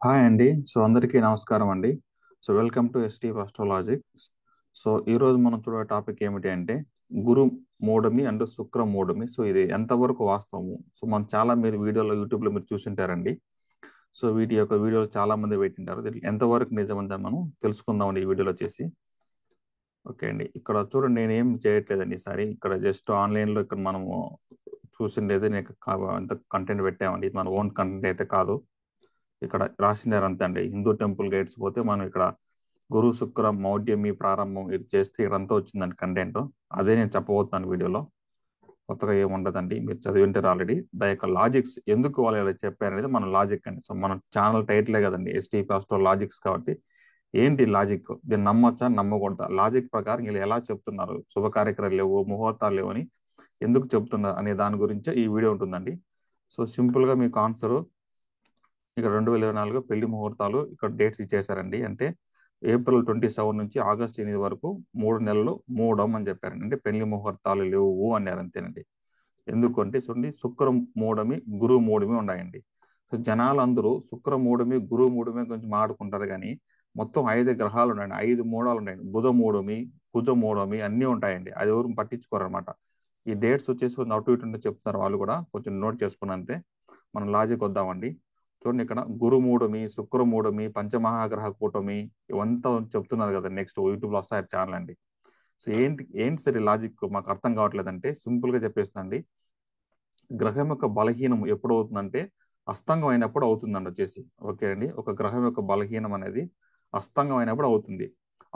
Hi అండి. అందరికీ నమస్కారం అండి. Welcome to ST astrologics. ఈ రోజు మనం చూడే టాపిక్ ఏమిటి అంటే గురు మూఢమి అండ్ శుక్ర మూఢమి. ఇది ఎంతవరకు వాస్తవము? మనం చాలా మీరు యూట్యూబ్ లో మీరు చూసింటారండి. వీటి యొక్క వీడియోలు చాలా మంది పెట్టింటారు. దీంట్లో ఎంతవరకు నిజమందని మనం తెలుసుకుందామండి ఈ వీడియోలో వచ్చేసి. ఓకే అండి, ఇక్కడ చూడండి, నేను ఏం చేయట్లేదండి ఈసారి. ఇక్కడ జస్ట్ ఆన్లైన్ లో ఇక్కడ మనము చూసిండేది నేను అంత కంటెంట్ పెట్టామండి. ఇది మన ఓన్ కంటెంట్ అయితే కాదు. ఇక్కడ రాసినారు అంతే అండి. హిందూ టెంపుల్ గైడ్స్ పోతే మనం ఇక్కడ గురు శుక్ర మౌఢ్యమి ప్రారంభం ఇది చేస్తే ఇక్కడంతా వచ్చిందండి కంటెంట్. అదే నేను చెప్పబోతున్నాను వీడియోలో. కొత్తగా ఏమి ఉండదండి, మీరు చదివింటారు ఆల్రెడీ. దాని యొక్క లాజిక్స్ ఎందుకు వాళ్ళు ఇలా చెప్పారనేది మన లాజిక్ అండి. మన ఛానల్ టైటిలే కదండి, ఎస్టీ పాస్టో లాజిక్స్. కాబట్టి ఏంటి లాజిక్, దీన్ని నమ్మొచ్చా నమ్మకూడదా, లాజిక్ ప్రకారం వీళ్ళు ఎలా చెప్తున్నారు, శుభ కార్యక్రమాలు లేవు, ముహూర్తాలు లేవు అని ఎందుకు చెప్తున్నారు అనే దాని గురించే ఈ వీడియో ఉంటుందండి. సింపుల్ గా మీకు ఆన్సర్ ఇక్కడ 2024 పెళ్లి ముహూర్తాలు ఇక్కడ డేట్స్ ఇచ్చేసారండి. అంటే April 27 నుంచి August 8 వరకు 3 నెలలు మూడం అని చెప్పారండి. అంటే పెళ్లి ముహూర్తాలు లేవు అన్నారు అంతేనండి. ఎందుకంటే చూడండి, శుక్ర మూడమి గురు మూడమి ఉన్నాయండి. జనాలందరూ శుక్ర మూడమి గురు మూడమి గురించి మాట్లాడుకుంటారు, కానీ మొత్తం 5 గ్రహాలు ఉన్నాయండి, 5 మూడాలు ఉన్నాయండి. బుధ మూడమి, కుజ మూడమి అన్నీ ఉంటాయండి. అది ఎవరు పట్టించుకోరనమాట. ఈ డేట్స్ వచ్చేసి కొంచెం అటు ఇటు చెప్తున్నారు, వాళ్ళు కూడా కొంచెం నోట్ చేసుకున్నంతే. మనం లాజిక్ వద్దామండి. చూడండి, ఇక్కడ గురుమూఢమి, శుక్రమూఢమి, పంచమహాగ్రహ కూటమి ఇవంతా చెప్తున్నారు కదా. నెక్స్ట్ యూట్యూబ్ లో వస్తాయి ఛానల్ అండి. ఏంటి ఏంటి సరే లాజిక్ మాకు అర్థం కావట్లేదంటే సింపుల్ గా చెప్పేస్తుందండి. గ్రహం యొక్క బలహీనం ఎప్పుడు అవుతుందంటే అస్తంగం అయినప్పుడు అవుతుందండి వచ్చేసి. ఓకే అండి, ఒక గ్రహం యొక్క బలహీనం అనేది అస్తంగం అయినప్పుడు అవుతుంది.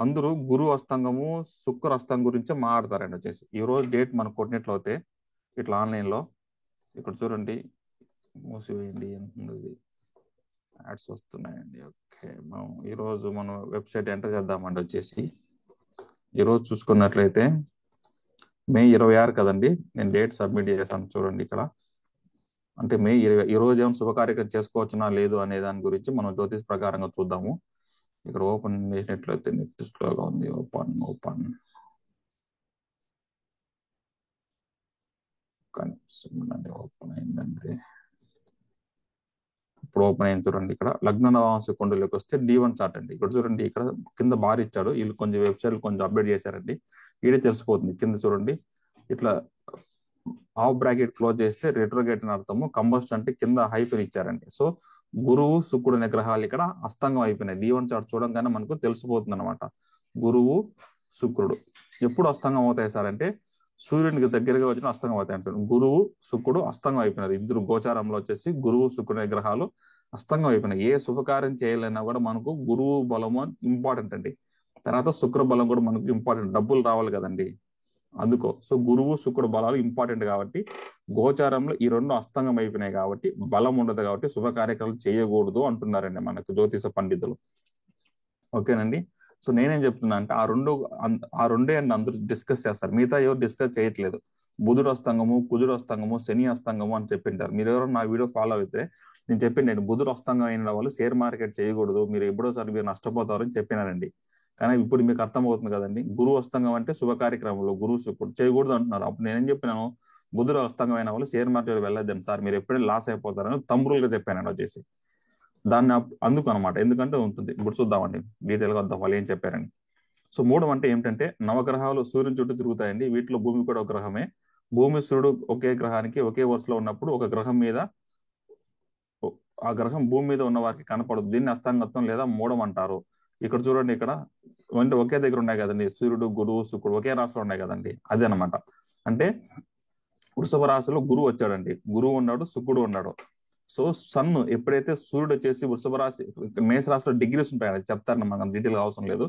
అందరూ గురు అస్తంగము, శుక్ర అస్తంగం గురించి మాట్లాడతారండి వచ్చేసి. ఈ రోజు డేట్ మనకు కొట్టినట్లు అయితే ఇట్లా ఆన్లైన్ లో ఇక్కడ చూడండి, మూసివేయండి అంటుంది, యాడ్స్ వస్తున్నాయండి. ఓకే, మనం ఈరోజు మనం వెబ్సైట్ ఎంటర్ చేద్దామండి వచ్చేసి. ఈరోజు చూసుకున్నట్లయితే మే 26 కదండి. నేను డేట్ సబ్మిట్ చేశాను చూడండి ఇక్కడ. అంటే మే 20 ఈ రోజు ఏమైనా శుభకార్యక్రమం చేసుకోవచ్చునా లేదు అనే దాని గురించి మనం జ్యోతిష్ ప్రకారంగా చూద్దాము. ఇక్కడ ఓపెన్ చేసినట్లయితే నెట్ స్లోగా ఉంది. ఓపెన్ ఓపెన్ కనిపిస్తుందండి. ఓపెన్ అయిందండి. ఇప్పుడు ఓపెన్ అయిన చూడండి, ఇక్కడ లగ్న నవాంశ కుండలోకి వస్తే D1 చార్ట్ అండి. ఇక్కడ చూడండి, ఇక్కడ కింద బార్ ఇచ్చాడు. వీళ్ళు కొంచెం వెబ్సైట్లు కొంచెం అప్డేట్ చేశారండి. ఈడే తెలిసిపోతుంది. కింద చూడండి, ఇట్లా హాఫ్ బ్రాకెట్ క్లోజ్ చేస్తే రెట్రోగేట్ అని అర్థము. కంబస్ట్ అంటే కింద హైఫెన్ ఇచ్చారండి. గురువు శుక్రుడు అనే గ్రహాలు ఇక్కడ అస్తంగం అయిపోయినాయి. D1 చార్ట్ చూడంగానే మనకు తెలిసిపోతుంది అనమాట. గురువు శుక్రుడు ఎప్పుడు అస్తంగం అవుతాయి సార్ అంటే సూర్యునికి దగ్గరగా వచ్చిన అస్తంగం అవుతాయి అంటారు. గురువు శుక్రుడు అస్తంగం అయిపోయినారు. ఇద్దరు గోచారంలో వచ్చేసి గురువు శుక్రుడు అనే గ్రహాలు అస్తంగం అయిపోయినాయి. ఏ శుభకార్యం చేయాలన్నా కూడా మనకు గురువు బలము ఇంపార్టెంట్ అండి. తర్వాత శుక్ర బలం కూడా మనకు ఇంపార్టెంట్. డబ్బులు రావాలి కదండి, అందుకో. గురువు శుక్రుడు బలాలు ఇంపార్టెంట్ కాబట్టి గోచారంలో ఈ రెండు అస్తంగం అయిపోయినాయి కాబట్టి బలం ఉండదు కాబట్టి శుభ కార్యక్రమాలు చేయకూడదు అంటున్నారండి మనకు జ్యోతిష పండితులు. ఓకేనండి. నేనేం చెప్తున్నా అంటే ఆ రెండే అండి అందరూ డిస్కస్ చేస్తారు, మిగతా ఎవరు డిస్కస్ చేయట్లేదు. బుధుడు అస్తంగము, కుజుడు అస్తంగము, శని అస్తంగము అని చెప్పింటారు. మీరు ఎవరో నా వీడియో ఫాలో అయితే నేను చెప్పిండి, బుధుడు అస్తంగం అయిన వాళ్ళు షేర్ మార్కెట్ చేయకూడదు, మీరు ఎప్పుడోసారి మీరు నష్టపోతారు అని చెప్పినానండి. కానీ ఇప్పుడు మీకు అర్థమవుతుంది కదండి, గురువు అస్తంగం అంటే శుభ కార్యక్రమంలో గురువు శుక్రుడు చేయకూడదు అంటున్నారు. అప్పుడు నేనేం చెప్పినాను, బుధుడు అస్తంగం అయిన వాళ్ళు షేర్ మార్కెట్ వెళ్ళొద్దండి సార్, మీరు ఎప్పుడైనా లాస్ అయిపోతారని తమ్మురులుగా చెప్పానండి వచ్చేసి. దాన్ని అందుకు అనమాట. ఎందుకంటే ఉంటుంది, ఇప్పుడు చూద్దామండి డీటెయిల్ గా వద్దాం వాళ్ళు ఏం చెప్పారని. మూడం అంటే ఏమిటంటే నవగ్రహాలు సూర్యుని చుట్టూ తిరుగుతాయండి. వీటిలో భూమి కూడా ఒక గ్రహమే. భూమి సూర్యుడు ఒకే గ్రహానికి ఒకే వరుసలో ఉన్నప్పుడు ఒక గ్రహం మీద ఆ గ్రహం భూమి మీద ఉన్న వారికి కనపడదు. దీన్ని అస్తాంగత్వం లేదా మూడం అంటారు. ఇక్కడ చూడండి, ఇక్కడ అంటే ఒకే దగ్గర ఉన్నాయి కదండి, సూర్యుడు గురువు శుక్రుడు ఒకే రాశిలో ఉన్నాయి కదండి, అదే అనమాట. అంటే వృషభ రాశిలో గురువు వచ్చాడండి, గురువు ఉన్నాడు, శుక్రుడు ఉన్నాడు. సన్ ఎప్పుడైతే సూర్యుడు వచ్చేసి వృషభ రాశి, మేష రాశిలో డిగ్రీస్ ఉంటాయి, అది చెప్తారని మనకు డీటెయిల్ అవసరం లేదు.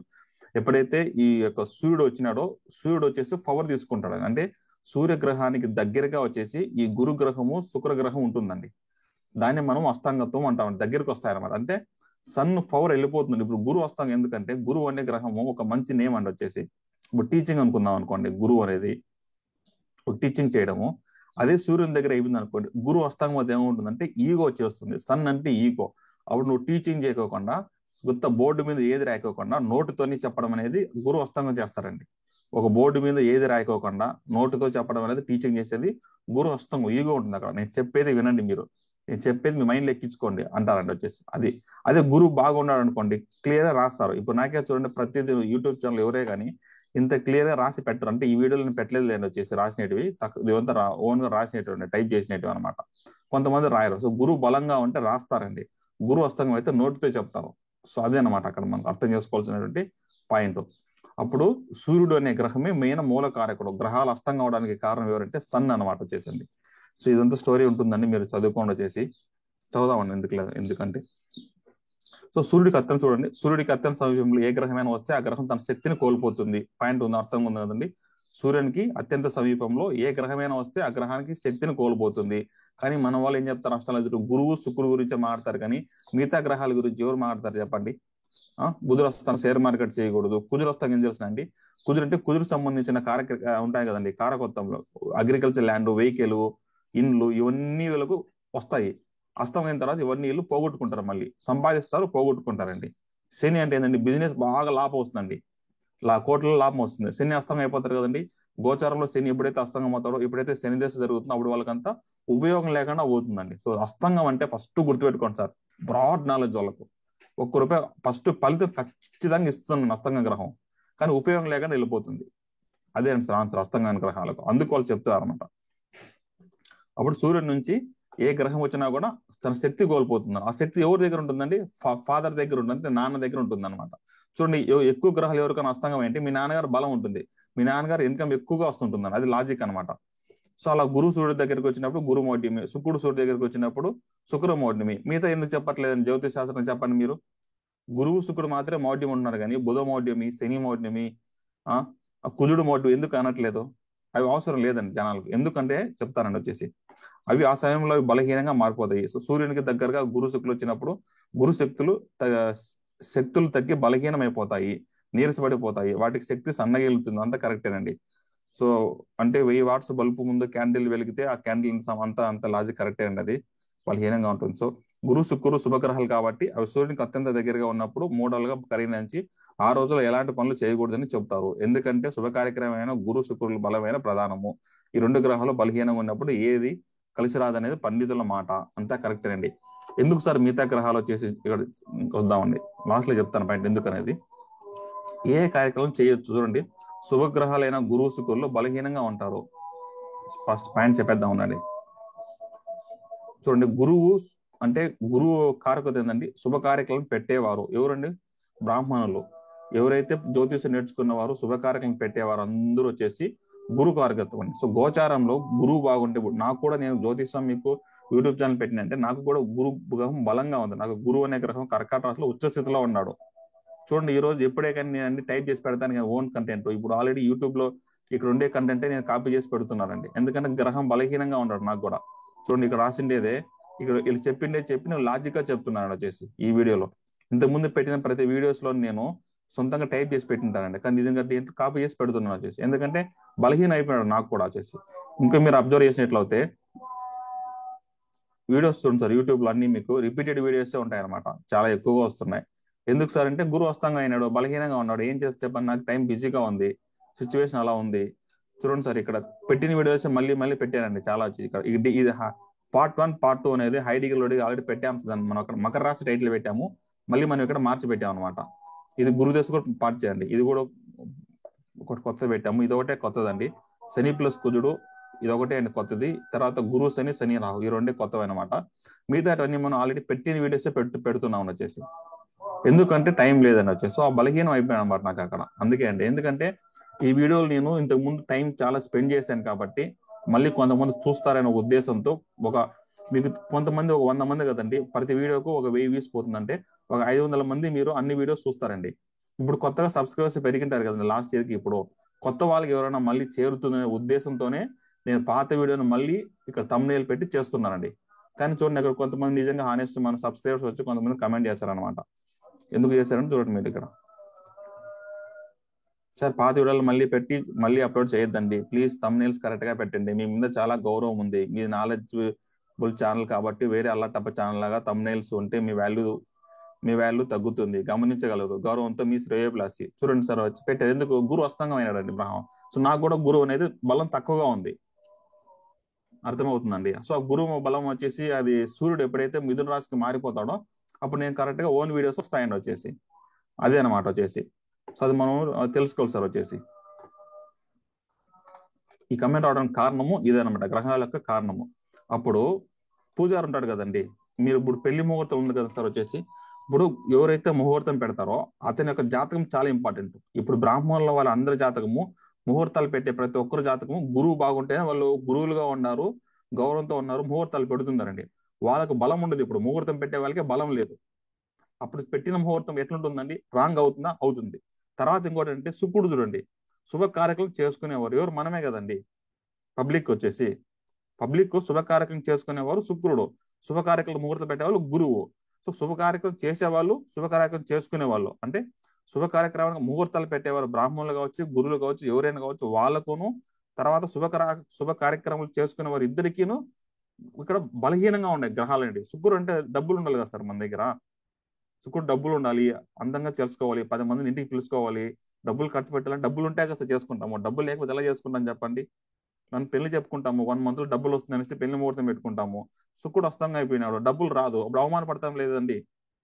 ఎప్పుడైతే ఈ యొక్క సూర్యుడు వచ్చినాడో సూర్యుడు వచ్చేసి పవర్ తీసుకుంటాడు. అంటే సూర్యగ్రహానికి దగ్గరగా వచ్చేసి ఈ గురు గ్రహము శుక్ర గ్రహం ఉంటుందండి. దాన్ని మనం అస్తాంగత్వం అంటాం, దగ్గరికి వస్తాయన్నమాట. అంటే సన్ పవర్ వెళ్ళిపోతుంది. ఇప్పుడు గురువు అస్తాంగం ఎందుకంటే గురువు అనే గ్రహము ఒక మంచి నేమ్ అండి వచ్చేసి. ఇప్పుడు టీచింగ్ అనుకుందాం అనుకోండి, గురువు అనేది టీచింగ్ చేయడము. అదే సూర్యుని దగ్గర అయిపోయింది అనుకోండి, గురువు అస్తాంగం వద్ద ఏముంటుందంటే ఈగో వచ్చేస్తుంది. సన్ అంటే ఈగో. అప్పుడు నువ్వు టీచింగ్ చేయకోకుండా గుత్త బోర్డు మీద ఏది రాయకోకుండా నోటితోని చెప్పడం అనేది గురువు అస్తాంగం చేస్తారండి. ఒక బోర్డు మీద ఏది రాయకోకుండా నోటితో చెప్పడం అనేది టీచింగ్ చేసేది గురు అస్తంగం. ఈగో ఉంటుంది అక్కడ. నేను చెప్పేది వినండి మీరు. నేను చెప్పేది మీ మైండ్లో ఎక్కించుకోండి అంటారండి వచ్చేసి. అదే గురువు బాగున్నాడు అనుకోండి, క్లియర్ గా రాస్తారు. ఇప్పుడు నాకే చూడండి, ప్రతిదీ యూట్యూబ్ ఛానల్ ఎవరే కానీ ఇంత క్లియర్ గా రాసి పెట్టరు. అంటే ఈ వీడియోలు నేను పెట్టలేదు లేండి వచ్చేసి, రాసినవి ఇవంతా ఓన్ గా రాసినటువంటి టైప్ చేసినవి అనమాట. కొంతమంది రాయరు. సో గురువు బలంగా ఉంటే రాస్తారండి, గురువు అస్తంగం అయితే నోటితో చెప్తారు. సో అదే అనమాట అక్కడ మనం అర్థం చేసుకోవాల్సినటువంటి పాయింట్. అప్పుడు సూర్యుడు అనే గ్రహమే మెయిన్ మూల కారకుడు. గ్రహాలు అస్తంగా అవడానికి కారణం ఎవరంటే సన్ అనమాట వచ్చేసండి. సో ఇదంతా స్టోరీ ఉంటుందండి, మీరు చదువుకోండి వచ్చేసి. చదువుదామండి, ఎందుకంటే సో సూర్యుడికి అత్యంత చూడండి, సూర్యుడికి అత్యంత సమీపంలో ఏ గ్రహమైనా వస్తే ఆ గ్రహం తన శక్తిని కోల్పోతుంది. పాయింట్ ఉంది, అర్థం ఉంది కదండి. సూర్యునికి అత్యంత సమీపంలో ఏ గ్రహమైనా వస్తే ఆ గ్రహానికి శక్తిని కోల్పోతుంది. కానీ మన వాళ్ళు ఏం చెప్తారు, అసలు గురువు శుక్రుడు గురించి మాట్లాడతారు, కానీ మిగతా గ్రహాల గురించి ఎవరు మాట్లాడతారు చెప్పండి? బుధుడు వస్తాను షేర్ మార్కెట్ చేయకూడదు. కుజుడు వస్తాను ఏం తెలుసు అండి, కుజుడు అంటే కుజుడు సంబంధించిన ఉంటాయి కదండి, కారకత్వంలో అగ్రికల్చర్ ల్యాండ్, వెహికల్, ఇండ్లు, ఇవన్నీ వీళ్ళకు వస్తాయి. అస్తమైన తర్వాత ఇవన్నీ వీళ్ళు పోగొట్టుకుంటారు, మళ్ళీ సంపాదిస్తారు, పోగొట్టుకుంటారండి. శని అంటే ఏంటండి, బిజినెస్ బాగా లాభం వస్తుందండి, కోట్ల లాభం వస్తుంది. శని అస్తంగం అయిపోతారు కదండి. గోచారంలో శని ఎప్పుడైతే అస్తంగం అవుతాడో, ఎప్పుడైతే శని దశ జరుగుతుందో అప్పుడు వాళ్ళకంతా ఉపయోగం లేకుండా పోతుందండి. సో అస్తంగం అంటే ఫస్ట్ గుర్తుపెట్టుకోండి సార్, బ్రాడ్ నాలెడ్జ్ వాళ్ళకు. ₹1 ఫస్ట్ ఫలితం ఖచ్చితంగా ఇస్తుంది అస్తంగ గ్రహం, కానీ ఉపయోగం లేకుండా వెళ్ళిపోతుంది. అదే అండి సార్ ఆన్సర్ అస్తంగ గ్రహాలకు. అందుకు వాళ్ళు చెప్తారు అనమాట. అప్పుడు సూర్యుడి నుంచి ఏ గ్రహం వచ్చినా కూడా తన శక్తి కోల్పోతుంది. ఆ శక్తి ఎవరి దగ్గర ఉంటుందండి? ఫాదర్ దగ్గర ఉంటుంది, నాన్న దగ్గర ఉంటుంది అనమాట. చూడండి, ఎక్కువ గ్రహాలు ఎవరికైనా అస్తంగం ఏంటి, మీ నాన్నగారు బలం ఉంటుంది, మీ నాన్నగారు ఇన్కమ్ ఎక్కువగా వస్తుంటుంది, అది లాజిక్ అనమాట. సో అలా గురువు సూర్యుడి దగ్గరికి వచ్చినప్పుడు గురు మౌఢ్యమి, శుక్రుడు సూర్యుడి దగ్గరికి వచ్చినప్పుడు శుక్ర మౌఢ్యమి. మిగతా ఎందుకు చెప్పట్లేదని జ్యోతిష్ శాస్త్రం చెప్పండి మీరు. గురువు శుక్రుడు మాత్రమే మౌఢ్యం ఉంటున్నారు, కానీ బుధ మౌఢ్యమి, శని మౌఢ్యమి, ఆ కుజుడు మౌఢ్యం ఎందుకు అనట్లేదు? అవి అవసరం లేదండి జనాలకు. ఎందుకంటే చెప్తానండి వచ్చేసి, అవి ఆ సమయంలో బలహీనంగా మారిపోతాయి. సో సూర్యునికి దగ్గరగా గురు శక్తులు వచ్చినప్పుడు గురు శక్తులు తగ్గి బలహీనమైపోతాయి, నీరసపడిపోతాయి, వాటికి శక్తి సన్నగిలుతుంది. అంతా కరెక్టేనండి. సో అంటే 1000 వాట్స్ బల్బు ముందు క్యాండిల్ వెలిగితే ఆ క్యాండిల్ అంత లాజిక్ కరెక్టే అండి, అది బలహీనంగా ఉంటుంది. సో గురు శుక్రుడు శుభగ్రహాలు కాబట్టి అవి సూర్యునికి అత్యంత దగ్గరగా ఉన్నప్పుడు మూడలుగా పరిగణించి ఆ రోజులో ఎలాంటి పనులు చేయకూడదని చెప్తారు. ఎందుకంటే శుభ కార్యక్రమమైన గురు శుక్రులు బలమైన ప్రధానము. ఈ 2 గ్రహాలు బలహీనంగా ఉన్నప్పుడు ఏది కలిసి రాదనేది పండితుల మాట. అంతా కరెక్టేనండి. ఎందుకు సార్ మిగతా గ్రహాలు వచ్చేసి ఇక్కడ వద్దామండి, లాస్ట్ లో చెప్తాను పాయింట్ ఎందుకు అనేది. ఏ కార్యక్రమం చేయొచ్చు చూడండి, శుభగ్రహాలైన గురువు శుక్రులు బలహీనంగా ఉంటారు. ఫస్ట్ పాయింట్ చెప్పేద్దాం ఉండండి. చూడండి, గురువు కారకత ఏంటండి, శుభ కార్యక్రమం పెట్టేవారు ఎవరండి? బ్రాహ్మణులు. ఎవరైతే జ్యోతిషం నేర్చుకున్న వారు శుభ కార్యక్రమం పెట్టేవారు అందరూ వచ్చేసి గురు కారకత్వం అండి. సో గోచారంలో గురువు బాగుంటే, నాకు కూడా నేను జ్యోతిషం మీకు యూట్యూబ్ ఛానల్ పెట్టినంటే నాకు కూడా గురు గ్రహం బలంగా ఉంది. నాకు గురువు అనే గ్రహం కర్కాటక రాశిలో ఉచ్చ స్థితిలో ఉన్నాడు. చూడండి, ఈ రోజు ఎప్పుడే కానీ నేను అన్ని టైప్ చేసి పెడతాను కానీ ఓన్ కంటెంట్. ఇప్పుడు ఆల్రెడీ యూట్యూబ్ లో ఇక్కడ ఉండే కంటెంట్ నేను కాపీ చేసి పెడుతున్నానండి, ఎందుకంటే గ్రహం బలహీనంగా ఉన్నాడు నాకు కూడా. చూడండి, ఇక్కడ రాసిండేదే, ఇక్కడ వీళ్ళు చెప్పి నేను లాజిక్ గా చెప్తున్నాను వచ్చేసి ఈ వీడియోలో. ఇంతకుముందు పెట్టిన ప్రతి వీడియోస్ లో నేను సొంతంగా టైప్ చేసి పెట్టింటానండి, కానీ ఎందుకంటే కాపీ చేసి పెడుతున్నాను వచ్చేసి, ఎందుకంటే బలహీన అయిపోయాడు నాకు కూడా వచ్చేసి. ఇంకా మీరు అబ్జర్వ్ చేసినట్లయితే వీడియోస్ చూడండి సార్, యూట్యూబ్ లో అన్ని మీకు రిపీటెడ్ వీడియోస్ ఉంటాయి అనమాట, చాలా ఎక్కువగా వస్తున్నాయి. ఎందుకు సార్ అంటే గురువు అస్తంగా అయినాడు, బలహీనంగా ఉన్నాడు, ఏం చేస్తే చెప్పండి, నాకు టైం బిజీగా ఉంది, సిచ్యువేషన్ అలా ఉంది. చూడండి సార్, ఇక్కడ పెట్టిన వీడియోస్ మళ్ళీ పెట్టానండి చాలా వచ్చి. ఇక్కడ ఇది పార్ట్ 1 పార్ట్ 2 అనేది హై డిగ్రీ ఆల్రెడీ పెట్టాము. మనం అక్కడ మకర రాశి టైటిల్ పెట్టాము, మళ్ళీ మనం ఇక్కడ మార్చి పెట్టాము అనమాట. ఇది గురుదశ కూడా పార్ట్ చేయండి, ఇది కూడా ఒకటి కొత్త పెట్టాము. ఇది ఒకటే కొత్తదండి, శని ప్లస్ కుజుడు, ఇది ఒకటే అండి కొత్తది. తర్వాత గురు శని రాహు, ఈ రెండే కొత్తవి అనమాట. మిగతా అన్ని మనం ఆల్రెడీ పెట్టిన వీడియోస్ పెడుతున్నాం వచ్చేసి, ఎందుకంటే టైం లేదని వచ్చేసి. సో ఆ బలహీనం అయిపోయాను అనమాట నాకు అక్కడ. అందుకే అండి, ఎందుకంటే ఈ వీడియోలు నేను ఇంతకు ముందు టైం చాలా స్పెండ్ చేశాను కాబట్టి మళ్ళీ కొంతమంది చూస్తారనే ఉద్దేశంతో, మీకు కొంతమంది 100 మంది కదండి, ప్రతి వీడియోకు 1000 వ్యూస్ పోతుందంటే 500 మంది మీరు అన్ని వీడియోస్ చూస్తారండి. ఇప్పుడు కొత్తగా సబ్స్క్రైబర్స్ పెరిగింటారు కదండి లాస్ట్ ఇయర్ కి, ఇప్పుడు కొత్త వాళ్ళకి ఎవరైనా మళ్ళీ చేరుతుందనే ఉద్దేశంతోనే నేను పాత వీడియోని మళ్ళీ ఇక్కడ thumbnail పెట్టి చేస్తున్నానండి. కానీ చూడండి, ఇక్కడ కొంతమంది నిజంగా హానెస్ట్ మన సబ్స్క్రైబర్స్ వచ్చి కొంతమంది కమెంట్ చేశారనమాట. ఎందుకు చేశారని చూడండి మీరు ఇక్కడ. సార్ పాత వీడియోలు మళ్ళీ అప్లోడ్ చేయొద్దండి ప్లీజ్, thumbnails కరెక్ట్ గా పెట్టండి. మీ మీద చాలా గౌరవం ఉంది, మీ నాలెడ్జబుల్ ఛానల్ కాబట్టి. వేరే అల్లటప్ప ఛానల్ లాగా thumbnails ఉంటే మీ వాల్యూ తగ్గుతుంది, గమనించగలరు. గౌరవంతో మీ శ్రేయోభిలాషి. చూడండి సార్, వచ్చి పెట్టేది ఎందుకు, గురు అస్తంగం అయినాడండి బ్రహ్మం. సో నాకు కూడా గురువు అనేది బలం తక్కువగా ఉంది. అర్థమవుతుందండి. సో గురువు బలం వచ్చేసి అది సూర్యుడు ఎప్పుడైతే మిథున రాశికి మారిపోతాడో అప్పుడు నేను కరెక్ట్ గా ఓన్ వీడియోస్ వస్తాయండి వచ్చేసి. అదే అనమాట వచ్చేసి. సో అది మనం తెలుసుకోవాలి సార్ వచ్చేసి. ఈ కమెంట్ అవడానికి కారణము ఇదేనమాట, గ్రహాల యొక్క కారణము. అప్పుడు పూజారి ఉంటాడు కదండి, మీరు ఇప్పుడు పెళ్లి ముహూర్తం ఉంది కదా సార్ వచ్చేసి. ఇప్పుడు ఎవరైతే ముహూర్తం పెడతారో అతని యొక్క జాతకం చాలా ఇంపార్టెంట్. ఇప్పుడు బ్రాహ్మణుల వాళ్ళ అందరి జాతకము, ముహూర్తాలు పెట్టే ప్రతి ఒక్కరు జాతకము గురువు బాగుంటేనే వాళ్ళు గురువులుగా ఉన్నారు, గౌరవంతో ఉన్నారు, ముహూర్తాలు పెడుతున్నారండి. వాళ్ళకు బలం ఉండదు. ఇప్పుడు ముహూర్తం పెట్టే వాళ్ళకి బలం లేదు. అప్పుడు పెట్టిన ముహూర్తం ఎట్లుంటుందండి, రాంగ్ అవుతుందా, అవుతుంది. తర్వాత ఇంకోటి అంటే శుక్రుడు చూడండి, శుభ కార్యక్రమం చేసుకునేవారు ఎవరు, మనమే కదండి. పబ్లిక్ వచ్చేసి, పబ్లిక్ శుభ కార్యక్రమం చేసుకునేవారు శుక్రుడు, శుభ కార్యక్రమం ముహూర్తం పెట్టేవాళ్ళు గురువు. సో శుభ కార్యక్రమం చేసేవాళ్ళు, శుభ కార్యక్రమం చేసుకునే వాళ్ళు అంటే శుభ కార్యక్రమానికి ముహూర్తాలు పెట్టేవారు బ్రాహ్మణులు కావచ్చు, గురువులు కావచ్చు, ఎవరైనా కావచ్చు వాళ్ళకును. తర్వాత శుభ కార్యక్రమాలు చేసుకునే వారు ఇద్దరికీను ఇక్కడ బలహీనంగా ఉన్నాయి గ్రహాలు అండి. శుక్రుడు అంటే డబ్బులు ఉండాలి కదా సార్ మన దగ్గర. శుక్రుడు డబ్బులు ఉండాలి, అందంగా చేసుకోవాలి, 10 మందిని ఇంటికి పిలుచుకోవాలి, డబ్బులు ఖర్చు పెట్టాలని, డబ్బులు ఉంటే కదా సార్ చేసుకుంటాము. డబ్బులు లేకపోతే ఎలా చేసుకుంటాం చెప్పండి. మనం పెళ్లి చెప్పుకుంటాము, 1 మంత్ డబ్బులు వస్తుందనేసి పెళ్లి ముహూర్తం పెట్టుకుంటాము. శుక్రుడు అస్తంగా అయిపోయినాడు, డబ్బులు రాదు, అప్పుడు అవమానపడతాం లేదండి.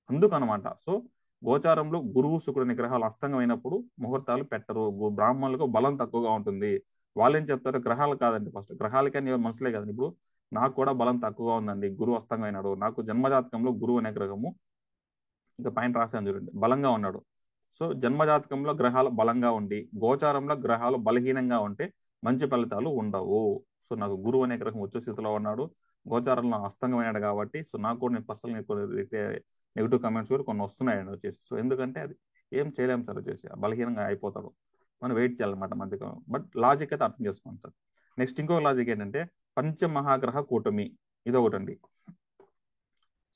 అందుకనమాట. సో గోచారంలో గురువు శుక్రుడు అనే గ్రహాలు అస్తంగం అయినప్పుడు ముహూర్తాలు పెట్టరు. బ్రాహ్మణులకు బలం తక్కువగా ఉంటుంది. వాళ్ళు ఏం చెప్తారు, గ్రహాలు కాదండి, ఫస్ట్ గ్రహాలకని మనుషులే కదండి. ఇప్పుడు నాకు కూడా బలం తక్కువగా ఉందండి, గురువు అస్తంగం అయినాడు, నాకు జన్మజాతకంలో గురువు అనే గ్రహము, ఇక పైన రాశాను చూడండి, బలంగా ఉన్నాడు. సో జన్మజాతకంలో గ్రహాలు బలంగా ఉండి గోచారంలో గ్రహాలు బలహీనంగా ఉంటే మంచి ఫలితాలు ఉండవు. సో నాకు గురువు అనే గ్రహం ఉచ్చ స్థితిలో ఉన్నాడు, గోచారంలో అస్తంగమైనాడు కాబట్టి. సో నాకు కూడా నేను పర్సనల్ నెగిటివ్ కమెంట్స్ కూడా కొన్ని వస్తున్నాయండి వచ్చేసి. సో ఎందుకంటే అది ఏం చేయలేము సార్ వచ్చేసి, బలహీనంగా అయిపోతాడు. మనం వెయిట్ చేయాలన్నమాట మధ్య. బట్ లాజిక్ అయితే అర్థం చేసుకోండి సార్. నెక్స్ట్ ఇంకొక లాజిక్ ఏంటంటే పంచమహాగ్రహ కూటమి, ఇది ఒకటండి.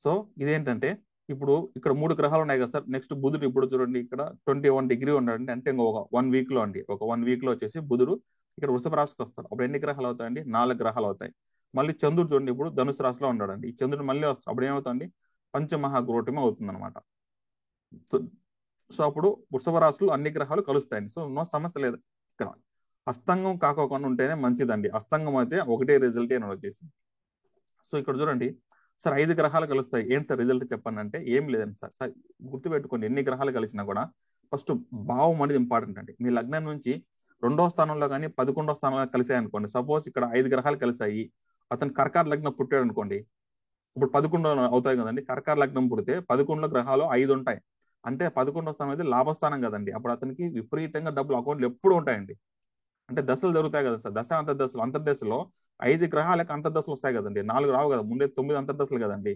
సో ఇదేంటంటే ఇప్పుడు ఇక్కడ 3 గ్రహాలు ఉన్నాయి కదా సార్. నెక్స్ట్ బుధుడు ఇప్పుడు చూడండి ఇక్కడ 21 డిగ్రీ ఉన్నాడండి, అంటే ఇంకొక 1 వీక్ లో అండి, ఒక 1 వీక్ లో వచ్చేసి బుధుడు ఇక్కడ వృషభ రాశికి వస్తాడు. అప్పుడు ఎన్ని గ్రహాలు అవుతాయండి, 4 గ్రహాలు అవుతాయి. మళ్ళీ చంద్రుడు చూడండి ఇప్పుడు ధనుసు రాశిలో ఉన్నాడండి, ఈ చంద్రుడు మళ్ళీ వస్తాడు, అప్పుడు ఏమవుతుంది, పంచమహాగ్రూటమి అవుతుంది అనమాట. సో అప్పుడు వృషభ రాశిలో అన్ని గ్రహాలు కలుస్తాయండి. సో నో సమస్య లేదు ఇక్కడ. అస్తంగం కాకోకుండా ఉంటేనే మంచిదండి, అస్తంగం అయితే ఒకటే రిజల్ట్ అని వచ్చేసి. సో ఇక్కడ చూడండి సార్, 5 గ్రహాలు కలుస్తాయి, ఏం సార్ రిజల్ట్ చెప్పండి అంటే ఏం లేదండి సార్. సార్ గుర్తుపెట్టుకోండి, ఎన్ని గ్రహాలు కలిసినా కూడా ఫస్ట్ భావం అనేది ఇంపార్టెంట్ అండి. మీ లగ్నం నుంచి 2వ స్థానంలో కానీ 11వ స్థానంలో కలిసాయి అనుకోండి. సపోజ్ ఇక్కడ 5 గ్రహాలు కలిసాయి, అతను కర్కాట లగ్నం పుట్టాడు అనుకోండి, ఇప్పుడు 11 అవుతాయి కదండి. కర్కాట లగ్నం పుడితే 11లో గ్రహాలు 5 ఉంటాయి, అంటే 11వ స్థానం అయితే లాభస్థానం కదండి. అప్పుడు అతనికి విపరీతంగా డబ్బులు అకౌంట్లు ఎప్పుడు ఉంటాయండి. అంటే దశలు జరుగుతాయి కదా సార్, దశ అంతర్దశలు, అంతర్దశలో 5 గ్రహాలకు అంతర్దశలు వస్తాయి కదండి, 4 రావు కదా, ముందే 9 అంతర్దశలు కదండి.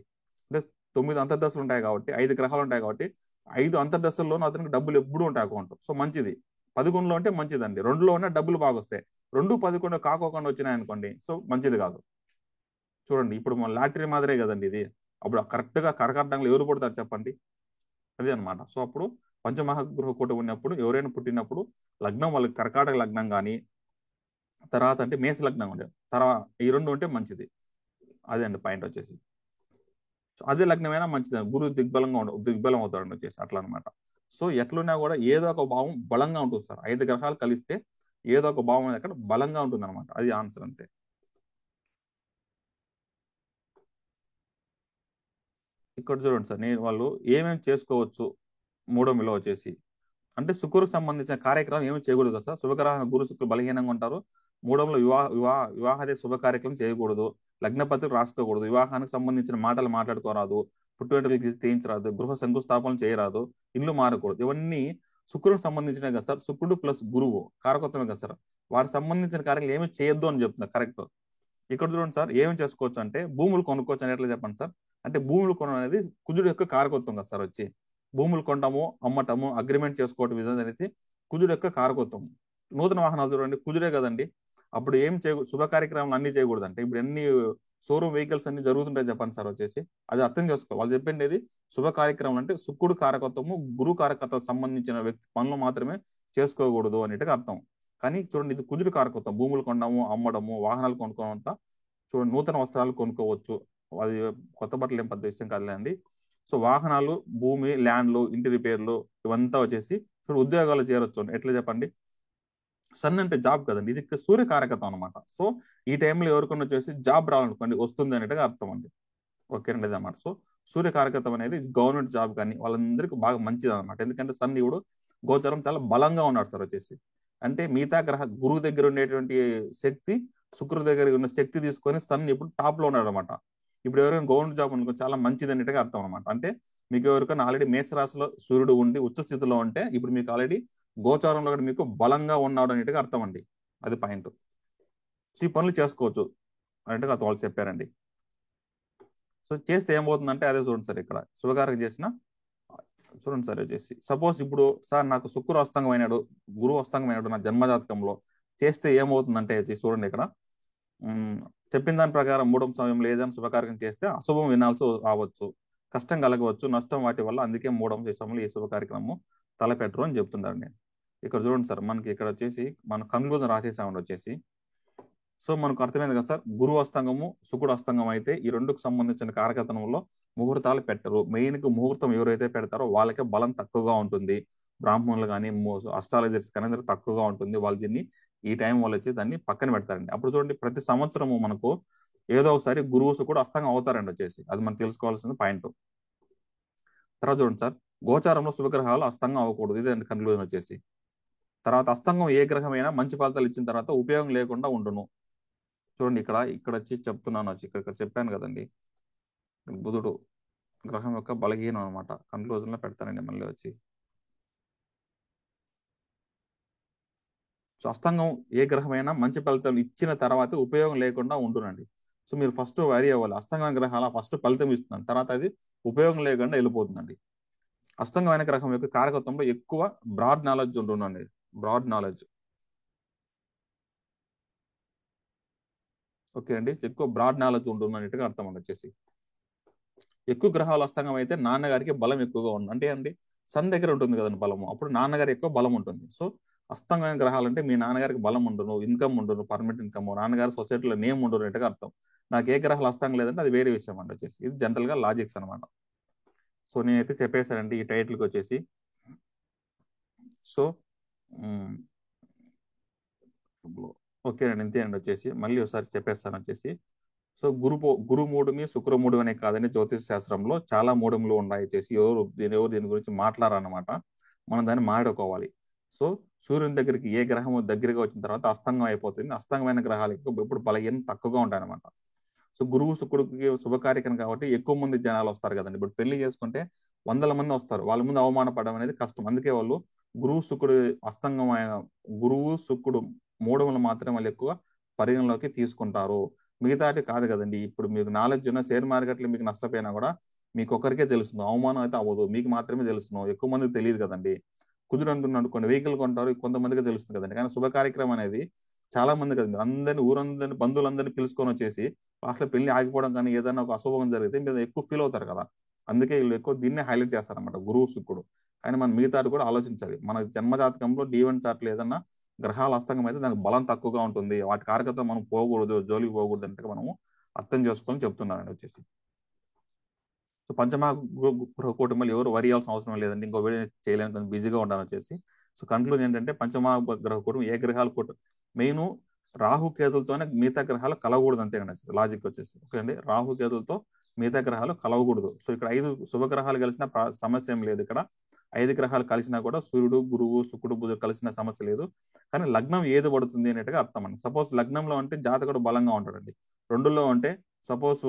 అంటే 9 అంతర్దశలు ఉంటాయి కాబట్టి, 5 గ్రహాలు ఉంటాయి కాబట్టి 5 అంతర్దశల్లోనూ అతనికి డబ్బులు ఎప్పుడు ఉంటాయి అకౌంట్. సో మంచిది. 11లో అంటే మంచిదండి, 2లో ఉన్న డబ్బులు బాగా వస్తాయి. 2, 11 కాకోకుండా వచ్చినాయి అనుకోండి, సో మంచిది కాదు. చూడండి ఇప్పుడు మన లాటరీ మాదిరే కదండి ఇది. అప్పుడు కరెక్ట్ గా కర్కాటకంలో ఎవరు పుడతారు చెప్పండి, అదే అనమాట. సో అప్పుడు పంచమహాగృహ కూటమి ఉన్నప్పుడు ఎవరైనా పుట్టినప్పుడు లగ్నం వాళ్ళకి కర్కాటక లగ్నం కానీ, తర్వాత అంటే మేష లగ్నం ఉండేది, తర్వాత ఈ 2 ఉంటే మంచిది. అదే అండి పాయింట్ వచ్చేసి. సో అదే లగ్నమైనా మంచిది, గురువు దిగ్బలం అవుతాడు వచ్చేసి, అట్లా అనమాట. సో ఎట్లున్నా కూడా ఏదో ఒక భావం బలంగా ఉంటుంది సార్. 5 గ్రహాలు కలిస్తే ఏదో ఒక భావం అనేది అక్కడ బలంగా ఉంటుంది అనమాట, అది ఆన్సర్ అంతే. ఇక్కడ చూడండి సార్, నేను వాళ్ళు ఏమేమి చేసుకోవచ్చు, 3వ వచ్చేసి అంటే శుక్రుకు సంబంధించిన కార్యక్రమం ఏమి చేయకూడదు కదా సార్. శుభగ్రహ గురు శుక్రులు బలహీనంగా ఉంటారు. 3లో వివాహాది శుభ కార్యక్రమం చేయకూడదు, లగ్నపత్రిక రాసుకోకూడదు, వివాహానికి సంబంధించిన మాటలు మాట్లాడుకోరాదు, పుట్టు వెంట్రుకలు తీయించరాదు, గృహ శంకుస్థాపన చేయరాదు, ఇల్లు మారకూడదు. ఇవన్నీ శుక్రునికి సంబంధించినవి కదా సార్. శుక్రుడు ప్లస్ గురువు కారకత్వమే కదా సార్. వారికి సంబంధించిన కార్యక్రమాలు ఏమి చేయొద్దు అని చెప్తున్నారు, కరెక్ట్. ఇక్కడ చూడండి సార్, ఏమేమి చేసుకోవచ్చు అంటే భూములు కొనుక్కోవచ్చు అని ఎట్లా చెప్పండి సార్. అంటే భూములు కొనడం అనేది కుజుడు యొక్క కారకత్వం కదా సార్ వచ్చి. భూములు కొనడము, అమ్మటము, అగ్రిమెంట్ చేసుకోవటం విధానం అనేది కుజుడు యొక్క కారకత్వం. నూతన వాహనాలు చూడండి, కుజుడే కదండి. అప్పుడు ఏం శుభ కార్యక్రమాలు అన్ని చేయకూడదు అంటే ఇప్పుడు ఎన్ని షోరూమ్ వెహికల్స్ అన్ని జరుగుతుంటాయి చెప్పండి సార్ వచ్చేసి. అది అర్థం చేసుకోవాలి. వాళ్ళు చెప్పిండేది శుభ కార్యక్రమం అంటే శుక్రుడు కారకత్వము, గురు కారకత్వం సంబంధించిన వ్యక్తి పనులు మాత్రమే చేసుకోకూడదు అనేట్టుగా అర్థం. కానీ చూడండి, ఇది కుజుడు కారకత్వం. భూములు కొనడము, అమ్మడము, వాహనాలు కొనుక్కోవడం, చూడండి నూతన వస్త్రాలు కొనుక్కోవచ్చు, అది కొత్త బట్టలు ఏం పెద్ద విషయం కాదులేండి. సో వాహనాలు, భూమి, ల్యాండ్లు, ఇంటి రిపేర్లు, ఇవంతా వచ్చేసి చూడు ఉద్యోగాలు చేరొచ్చు. ఎట్లా చెప్పండి, సన్ అంటే జాబ్ కదండి, ఇది సూర్యకారకత్వం అనమాట. సో ఈ టైంలో ఎవరికన్నా వచ్చేసి జాబ్ రావాలనుకోండి వస్తుంది అనేట్టుగా అర్థం అండి. ఓకేనండి అన్నమాట. సో సూర్యకారకత్వం అనేది గవర్నమెంట్ జాబ్ కానీ వాళ్ళందరికీ బాగా మంచిది అనమాట. ఎందుకంటే సన్ ఇప్పుడు గోచరం చాలా బలంగా ఉన్నాడు సార్ వచ్చేసి. అంటే మిగతా గురువు దగ్గర ఉండేటువంటి శక్తి శుక్రుడి దగ్గర ఉన్న శక్తి తీసుకొని సన్ ఇప్పుడు టాప్ లో ఉన్నాడు అనమాట. ఇప్పుడు ఎవరైనా గవర్నమెంట్ జాబ్ అనుకో చాలా మంచిది అన్నట్టుగా అర్థం అనమాట. అంటే మీకు ఎవరికైనా ఆల్రెడీ మేషరాశిలో సూర్యుడు ఉండి ఉచ్చ స్థితిలో ఉంటే ఇప్పుడు మీకు ఆల్రెడీ గోచారంలో కూడా మీకు బలంగా ఉన్నాడు అనేట్టుగా అర్థం అండి. అది పాయింట్. సో ఈ పనులు చేసుకోవచ్చు అన్నట్టుగా వాళ్ళు చెప్పారండి. సో చేస్తే ఏమవుతుందంటే అదే చూడండి సార్, ఇక్కడ శుభకార్యం చేసిన చూడండి సార్ వచ్చేసి సపోజ్ ఇప్పుడు సార్ నాకు శుక్రుడు అస్తంగం అయినాడు, గురువు అస్తంగం అయినాడు నా జన్మజాతకంలో, చేస్తే ఏమవుతుందంటే వచ్చి చూడండి ఇక్కడ ఉమ్, చెప్పిన దాని ప్రకారం మూడవ సమయంలో ఏదైనా శుభకార్యం చేస్తే అశుభం వినాల్సి రావచ్చు, కష్టం కలగవచ్చు, నష్టం వాటి వల్ల, అందుకే మూడవ సమయంలో ఈ శుభ కార్యక్రమం తలపెట్టరు అని చెప్తున్నారండి. ఇక్కడ చూడండి సార్, మనకి ఇక్కడ వచ్చేసి మన కన్క్లూజన్ రాసేసామండి వచ్చేసి. సో మనకు అర్థమైంది కదా సార్, గురువు అస్తంగము శుకుడు అస్తంగం అయితే ఈ రెండుకు సంబంధించిన కారకతనంలో ముహూర్తాలు పెట్టరు. మెయిన్ కు ముహూర్తం ఎవరైతే పెడతారో వాళ్ళకే బలం తక్కువగా ఉంటుంది. బ్రాహ్మణులు కానీ అస్ట్రాలజర్స్ కానీ అందరూ తక్కువగా ఉంటుంది. వాళ్ళు దీన్ని ఈ టైం వాళ్ళు వచ్చి దాన్ని పక్కన పెడతారండి. అప్పుడు చూడండి ప్రతి సంవత్సరము మనకు ఏదో ఒకసారి గురువు శుకుడు అస్తంగం అవుతారండి వచ్చేసి, అది మనం తెలుసుకోవాల్సిన పాయింట్. తర్వాత చూడండి సార్, గోచారంలో శుభగ్రహాలు అస్తంగం అవ్వకూడదు, ఇది కన్క్లూజన్ వచ్చేసి. తర్వాత అస్తంగం ఏ గ్రహమైనా మంచి ఫలితాలు ఇచ్చిన తర్వాత ఉపయోగం లేకుండా ఉండును. చూడండి ఇక్కడ ఇక్కడ వచ్చి చెప్తున్నాను వచ్చి ఇక్కడ ఇక్కడ చెప్పాను కదండి, బుధుడు గ్రహం యొక్క బలహీనం అనమాట. కన్క్లూజన్ లో పెడతానండి మళ్ళీ వచ్చి. సో అస్తంగం ఏ గ్రహమైనా మంచి ఫలితం ఇచ్చిన తర్వాత ఉపయోగం లేకుండా ఉండునండి. సో మీరు ఫస్ట్ వరి అవ్వాలి, అస్తంగం గ్రహాల ఫస్ట్ ఫలితం ఇస్తున్నాను, తర్వాత అది ఉపయోగం లేకుండా వెళ్ళిపోతుందండి. అస్తంగమైన గ్రహం యొక్క కారకత్వంలో ఎక్కువ బ్రాడ్ నాలెడ్జ్ ఉంటుందండి. బ్రాడ్ నాలెడ్జ్, ఓకే అండి, ఎక్కువ బ్రాడ్ నాలెడ్జ్ ఉంటుంది అన్నట్టుగా అర్థం అండి వచ్చేసి. ఎక్కువ గ్రహాలు అస్తంగం అయితే నాన్నగారికి బలం ఎక్కువగా ఉంటుంది. అంటే అండి సన్ దగ్గర ఉంటుంది కదండి బలము, అప్పుడు నాన్నగారి ఎక్కువ బలం ఉంటుంది. సో అస్తంగమైన గ్రహాలు అంటే మీ నాన్నగారికి బలం ఉండను, ఇన్కమ్ ఉండను, పర్మనెంట్ ఇన్కమ్, నాన్నగారి సొసైటీలో నేమ్ ఉండదు అన్నట్టుగా అర్థం. నాకు ఏ గ్రహాలు అస్తంగం లేదంటే అది వేరే విషయం అండి వచ్చేసి. ఇది జనరల్ గా లాజిక్స్ అనమాట. సో నేనైతే చెప్పేశానండి ఈ టైటిల్కి వచ్చేసి. సో ఓకే అండి, ఇంతే అండి వచ్చేసి. మళ్ళీ ఒకసారి చెప్పేస్తాను వచ్చేసి. సో గురు మూడుమి శుక్ర మూడు అనే కాదని జ్యోతిష శాస్త్రంలో చాలా మూడములు ఉన్నాయి వచ్చేసి. ఎవరు దీని గురించి మాట్లాడారన్నమాట, మనం దాన్ని మాట్లాడుకోవాలి. సో సూర్యుని దగ్గరికి ఏ గ్రహము దగ్గరగా వచ్చిన తర్వాత అస్తంగం అయిపోతుంది. అస్తంగమైన గ్రహాలకు ఇప్పుడు బలహీనం తక్కువగా ఉంటాయన్నమాట. సో గురువు శుక్రుడికి శుభకార్యక్రమం కాబట్టి ఎక్కువ మంది జనాలు వస్తారు కదండి. ఇప్పుడు పెళ్లి చేసుకుంటే వందల మంది వస్తారు, వాళ్ళ ముందు అవమానపడడం అనేది కష్టం. అందుకే వాళ్ళు గురువు శుక్రుడు అస్తంగం గురువు శుక్రుడు మూడములు మాత్రమే వాళ్ళు ఎక్కువ పరిగణలోకి తీసుకుంటారు. మిగతాటి కాదు కదండి. ఇప్పుడు మీకు నాలెడ్జ్ ఉన్న షేర్ మార్కెట్లో మీకు నష్టపోయినా కూడా మీకు ఒక్కరికే తెలుస్తుంది, అవమానం అయితే అవ్వదు, మీకు మాత్రమే తెలుస్తుంది, ఎక్కువ మందికి తెలియదు కదండి. కుదురు అంటున్నాడు కొన్ని వెహికల్ కొంటారు, కొంతమందికి తెలుస్తుంది కదండి. కానీ శుభ కార్యక్రమం అనేది చాలా మంది కదండి, అందరినీ ఊరందరినీ బంధువులందరినీ పిలుచుకొని వచ్చేసి అసలు పెళ్లి ఆగిపోవడం కానీ ఏదైనా ఒక అశుభం జరిగితే మీరు ఎక్కువ ఫీల్ అవుతారు కదా. అందుకే వీళ్ళు ఎక్కువ దీన్నే హైలైట్ చేస్తారన్నమాట, గురువు శుక్రుడు. కానీ మనం మిగతాది కూడా ఆలోచించాలి. మన జన్మజాతకంలో D1 చార్ట్లు ఏదన్నా గ్రహాల అస్తంగం అయితే దానికి బలం తక్కువగా ఉంటుంది, వాటి కారకత్వం మనం పోకూడదు, జోలికి పోకూడదు అంటే మనము అర్థం చేసుకొని చెప్తున్నానండి వచ్చేసి. సో పంచమహా గృహ కుటుంబాలు ఎవరు వరి అవ్వాల్సిన అవసరం లేదండి, ఇంకో వీడియో చేయలేని బిజీగా ఉండాలని వచ్చేసి. సో కన్క్లూజన్ ఏంటంటే పంచమహా గ్రహ కుటుంబం ఏ గ్రహాలు మెయిన్ రాహు కేతులతోనే మిగతా గ్రహాలు కలవకూడదు అంతేనండి లాజిక్ వచ్చేసి. ఓకే అండి, రాహు కేతులతో మిగతా గ్రహాలు కలవకూడదు. సో ఇక్కడ 5 శుభగ్రహాలు కలిసిన సమస్య ఏం లేదు. ఇక్కడ 5 గ్రహాలు కలిసినా కూడా సూర్యుడు గురువు శుక్రుడు బుధుడు కలిసిన సమస్య లేదు. కానీ లగ్నం ఏది పడుతుంది అనేట్టుగా అర్థం అండి. సపోజ్ లగ్నంలో అంటే జాతకుడు బలంగా ఉంటాడండి, రెండులో అంటే సపోజ్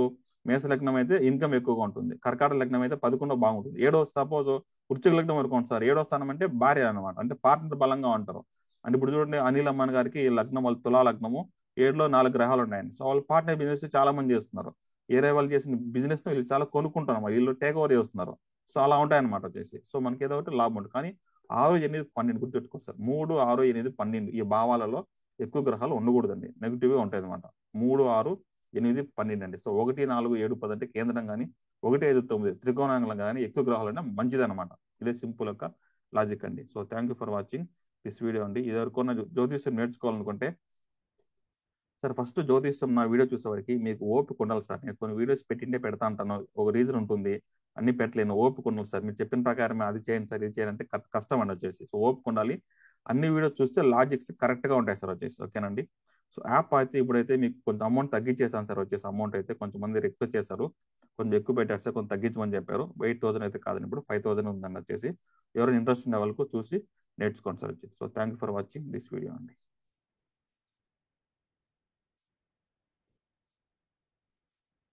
మేష లగ్నం అయితే ఇన్కమ్ ఎక్కువగా ఉంటుంది, కర్కాటక లగ్నం అయితే 11 బాగుంటుంది, ఏడో సపోజ్ వృశ్చిక లగ్నం వరకు ఉంటుంది సార్, ఏడో స్థానం అంటే భార్య అనమాట, అంటే పార్ట్నర్ బలంగా ఉంటారు. అంటే ఇప్పుడు చూడండి అనిల్ అమ్మాన్ గారికి లగ్నం వాళ్ళ తులా లగ్నము, 7లో 4 గ్రహాలు ఉన్నాయండి. సో వాళ్ళు పార్ట్నర్ బిజినెస్ చాలా మంది చేస్తున్నారు, ఏరే వాళ్ళు చేసిన బిజినెస్ ను వీళ్ళు చాలా కొనుక్కుంటారు, వీళ్ళు టేక్ ఓవర్ చేస్తున్నారు. సో అలా ఉంటాయన్నమాట వచ్చేసి. సో మనకి ఏదో ఒకటి లాభం ఉంటుంది. కానీ 6, 8, 12 గుర్తుపెట్టుకోండి సార్, 3, 6, 8, 12 ఈ భావాలలో ఎక్కువ గ్రహాలు ఉండకూడదండి, నెగిటివ్ గా ఉంటాయి అనమాట. 3, 6, 8, 12 అండి. సో 1, 4, 7, 10 అంటే కేంద్రం కానీ 1, 5, 9 త్రికోణాంగం కానీ ఎక్కువ గ్రహాలు అంటే మంచిది అనమాట. ఇదే సింపుల్ యొక్క లాజిక్ అండి. So thank you for watching this video అండి. ఇది వరకు జ్యోతిష్యం నేర్చుకోవాలనుకుంటే సార్ ఫస్ట్ జ్యోతిష్యం నా వీడియో చూసేవారికి మీకు ఓపిక ఉండాలి సార్. నేను కొన్ని వీడియోస్ పెట్టిండే పెడతా అంటాను, ఒక రీజన్ ఉంటుంది, అన్ని పెట్టలేను, ఓపిక ఉండాలి సార్. మీరు చెప్పిన ప్రకారం అది చేయండి సార్, ఇది చేయండి అంటే కష్టం అండి వచ్చేసి. సో ఓపిక ఉండాలి. అన్ని వీడియోస్ చూస్తే లాజిక్స్ కరెక్ట్ గా ఉంటాయి సార్ వచ్చేసి. ఓకేనండి. సో యాప్ అయితే ఇప్పుడైతే మీకు కొంచెం అమౌంట్ తగ్గించేసాను సార్ వచ్చేసి. అమౌంట్ అయితే కొంచెం మంది రిక్వెస్ట్ చేశారు, కొంచెం ఎక్కువ పెట్టారు సార్, కొంచెం తగ్గించమని చెప్పారు. 8,000 అయితే కాదండి, ఇప్పుడు 5,000 ఉందండి వచ్చేసి. ఎవరైనా ఇంట్రెస్ట్ ఉన్న వాళ్ళకు చూసి నేర్చుకోండి సార్ వచ్చి. So thank you for watching this video అండి.